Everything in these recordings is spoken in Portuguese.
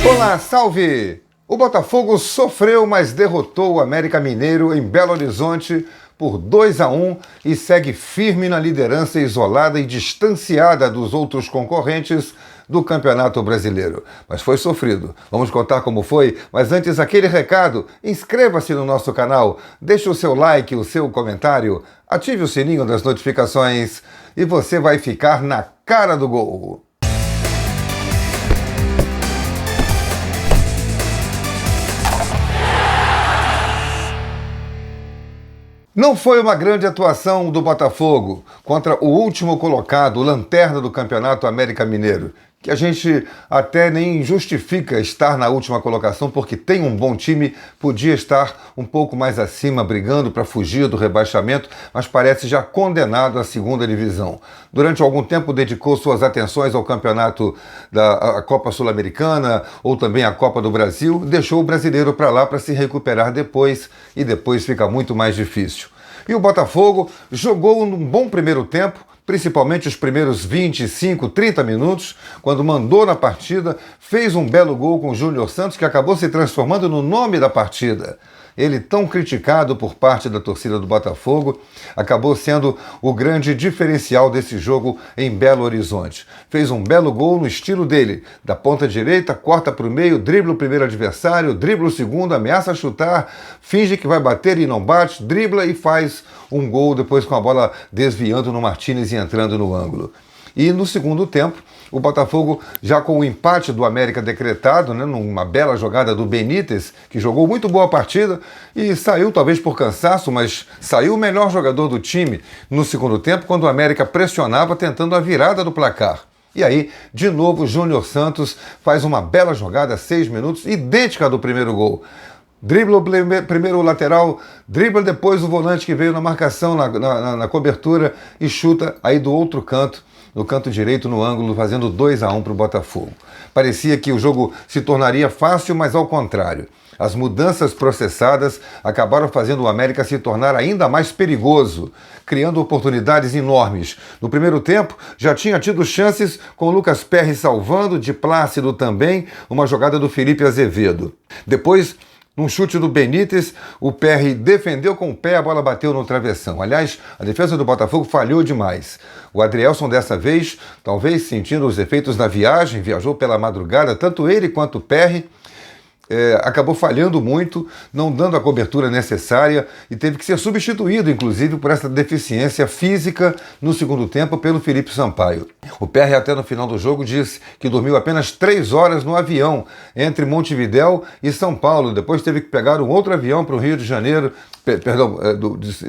Olá, salve! O Botafogo sofreu, mas derrotou o América Mineiro em Belo Horizonte por 2-1 e segue firme na liderança, isolada e distanciada dos outros concorrentes do Campeonato Brasileiro. Mas foi sofrido. Vamos contar como foi, mas antes aquele recado, inscreva-se no nosso canal, deixe o seu like, o seu comentário, ative o sininho das notificações e você vai ficar na cara do gol. Não foi uma grande atuação do Botafogo contra o último colocado, o lanterna do Campeonato América Mineiro, que a gente até nem justifica estar na última colocação porque tem um bom time, podia estar um pouco mais acima, brigando para fugir do rebaixamento, mas parece já condenado à segunda divisão. Durante algum tempo dedicou suas atenções ao campeonato da Copa Sul-Americana ou também à Copa do Brasil, deixou o brasileiro para lá para se recuperar depois, e depois fica muito mais difícil. E o Botafogo jogou num bom primeiro tempo, principalmente os primeiros 25, 30 minutos, quando mandou na partida, fez um belo gol com o Júnior Santos, que acabou se transformando no nome da partida. Ele, tão criticado por parte da torcida do Botafogo, acabou sendo o grande diferencial desse jogo em Belo Horizonte. Fez um belo gol no estilo dele, da ponta direita, corta para o meio, dribla o primeiro adversário, dribla o segundo, ameaça chutar, finge que vai bater e não bate, dribla e faz um gol depois com a bola desviando no Martínez e entrando no ângulo. E no segundo tempo, o Botafogo, já com o empate do América decretado, numa bela jogada do Benítez, que jogou muito boa partida e saiu talvez por cansaço, mas saiu o melhor jogador do time no segundo tempo, quando o América pressionava tentando a virada do placar. E aí, de novo, o Júnior Santos faz uma bela jogada, 6 minutos, idêntica do primeiro gol. Dribla o primeiro lateral, dribla depois o volante que veio na marcação, na cobertura e chuta aí do outro canto, no canto direito, no ângulo, fazendo 2-1 para o Botafogo. Parecia que o jogo se tornaria fácil, mas ao contrário. As mudanças processadas acabaram fazendo o América se tornar ainda mais perigoso, criando oportunidades enormes. No primeiro tempo, já tinha tido chances com o Lucas Perry salvando, de Plácido também, uma jogada do Felipe Azevedo. Depois, num chute do Benítez, o Perry defendeu com o pé, a bola bateu no travessão. Aliás, a defesa do Botafogo falhou demais. O Adrielson, dessa vez, talvez sentindo os efeitos da viagem, viajou pela madrugada, tanto ele quanto o Perry, acabou falhando muito, não dando a cobertura necessária e teve que ser substituído, inclusive, por essa deficiência física no segundo tempo pelo Felipe Sampaio. O Perry, até no final do jogo, disse que dormiu apenas 3 horas no avião entre Montevidéu e São Paulo. Depois teve que pegar um outro avião para o Rio de Janeiro,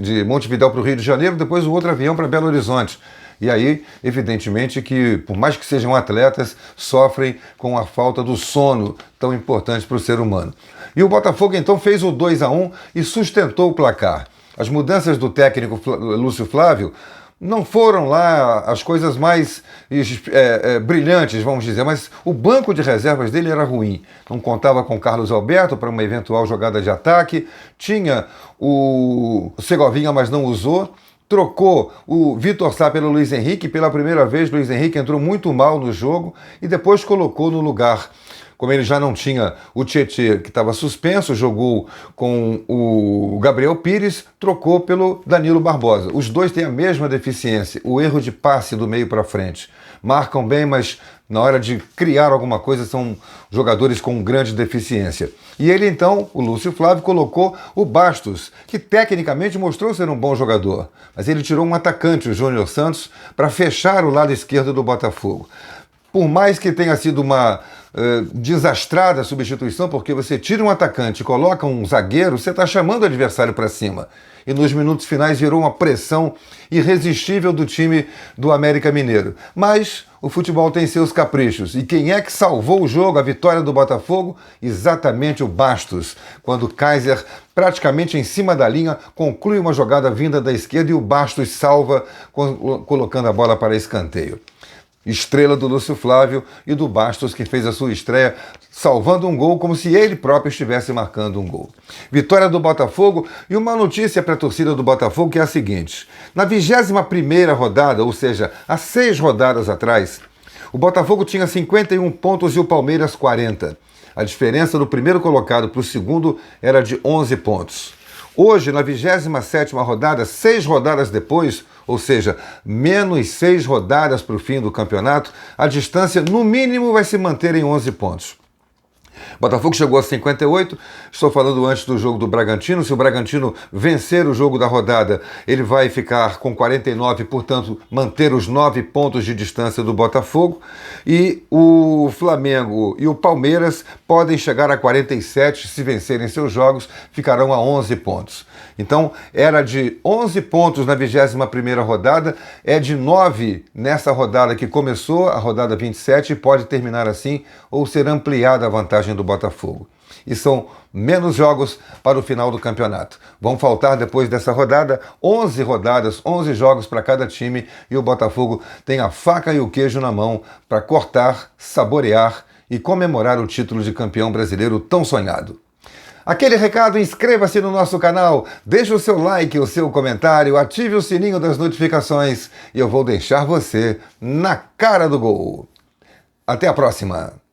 de Montevidéu para o Rio de Janeiro, depois um outro avião para Belo Horizonte. E aí, evidentemente que, por mais que sejam atletas, sofrem com a falta do sono tão importante para o ser humano. E o Botafogo, então, fez o 2-1 e sustentou o placar. As mudanças do técnico Lúcio Flávio não foram lá as coisas mais brilhantes, vamos dizer, mas o banco de reservas dele era ruim. Não contava com Carlos Alberto para uma eventual jogada de ataque, tinha o Segovinha, mas não usou. Trocou o Vitor Sá pelo Luiz Henrique, pela primeira vez Luiz Henrique entrou muito mal no jogo e depois colocou no lugar, como ele já não tinha o Tietê, que estava suspenso, jogou com o Gabriel Pires, trocou pelo Danilo Barbosa. Os dois têm a mesma deficiência, o erro de passe do meio para frente. Marcam bem, mas na hora de criar alguma coisa são jogadores com grande deficiência. E ele então, o Lúcio Flávio, colocou o Bastos, que tecnicamente mostrou ser um bom jogador, mas ele tirou um atacante, o Júnior Santos, para fechar o lado esquerdo do Botafogo. Por mais que tenha sido uma desastrada substituição, porque você tira um atacante e coloca um zagueiro, você está chamando o adversário para cima. E nos minutos finais gerou uma pressão irresistível do time do América Mineiro. Mas o futebol tem seus caprichos. E quem é que salvou o jogo, a vitória do Botafogo? Exatamente o Bastos, quando o Kaiser, praticamente em cima da linha, conclui uma jogada vinda da esquerda e o Bastos salva, colocando a bola para escanteio. Estrela do Lúcio Flávio e do Bastos, que fez a sua estreia salvando um gol como se ele próprio estivesse marcando um gol. Vitória do Botafogo e uma notícia para a torcida do Botafogo que é a seguinte: na 21ª rodada, ou seja, há 6 rodadas atrás, O Botafogo tinha 51 pontos e o Palmeiras 40. A diferença do primeiro colocado para o segundo era de 11 pontos. Hoje, na 27ª rodada, 6 rodadas depois, ou seja, menos 6 rodadas para o fim do campeonato, a distância no mínimo vai se manter em 11 pontos. Botafogo chegou a 58, estou falando antes do jogo do Bragantino. Se o Bragantino vencer o jogo da rodada, ele vai ficar com 49, portanto, manter os 9 pontos de distância do Botafogo. E o Flamengo e o Palmeiras podem chegar a 47, se vencerem seus jogos, ficarão a 11 pontos. Então, era de 11 pontos na 21ª rodada, é de 9 nessa rodada que começou, a rodada 27, e pode terminar assim ou ser ampliada a vantagem do Botafogo. E são menos jogos para o final do campeonato. Vão faltar depois dessa rodada 11 rodadas, 11 jogos para cada time, e o Botafogo tem a faca e o queijo na mão para cortar, saborear e comemorar o título de campeão brasileiro tão sonhado. Aquele recado, inscreva-se no nosso canal, deixe o seu like, o seu comentário, ative o sininho das notificações e eu vou deixar você na cara do gol. Até a próxima!